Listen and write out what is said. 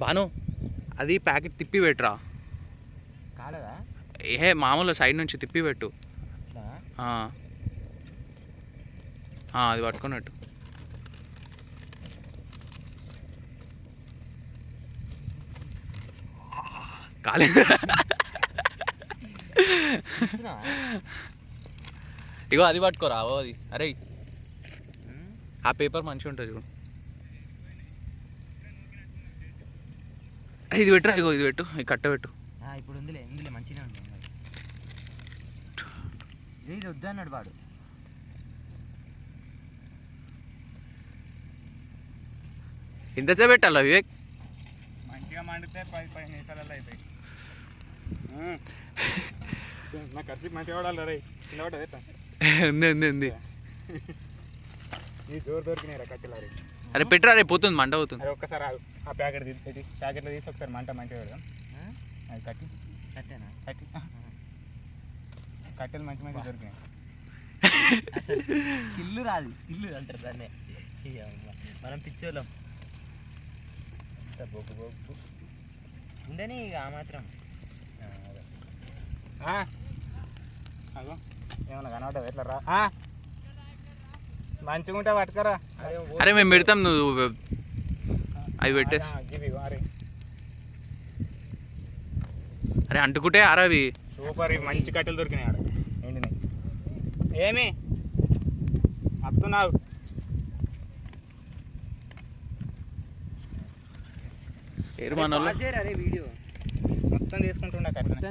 బాను అది ప్యాకెట్ తిప్పి పెట్టురా. కాలేదా? ఏ మామూలు సైడ్ నుంచి తిప్పి పెట్టు. అది పట్టుకున్నట్టు కాలేదు. ఇగో అది పట్టుకోరా. అది అరే ఆ పేపర్ మంచిగా ఉంటుంది చూడు. ఇది పెట్టురా. ఇగో ఇది పెట్టు. ఇది కట్ట పెట్టు. ఇప్పుడు ఉందిలే ఉందిలే మంచిగా ఉంటుంది. ఇది వద్దు అన్నాడు వాడు. ఇంతసేపు పెట్టాలా వివేక్? మంచిగా మండితే 10 నిమిషాలలో అయిపోయి. నా ఖర్చు మంచిగా వాడాలి రే. కింద పడ్డది ఎట్లా? ఉంది నీ జోరు దొరికినాయి రా కట్టెలు. అరే పెట్టరా. రే పోతుంది, మంట అవుతుంది. అరే ఒక్కసారి ఆ ప్యాకెట్ తీసి ప్యాకెట్లో తీసి ఒకసారి మంట మంచిగా పెడదాం. అది కట్టేనా కట్టెలు మంచి మంచిగా దొరికినాయి. అసలు స్కిల్ రాదు, స్కిల్ అంటారు దాన్ని. మనం పిచ్చోళ్ళం. బొగ్గు బొగ్గు ఉండని ఇక ఆ మాత్రం. అగో ఏమన్నా కనబడ్డా ఎట్లా రా. మంచిగా ఉంటే పట్టుకరా. అరే మేము పెడతాం, నువ్వు అవి పెట్టే. అరే అంటుకుంటే అరవి సూపర్. మంచి కట్టెలు దొరికినాయి ఆడ ఏంటినాయి. ఏమి అత్తున్నావు? వీడియో మొత్తం తీసుకుంటుండే కట్టెలు.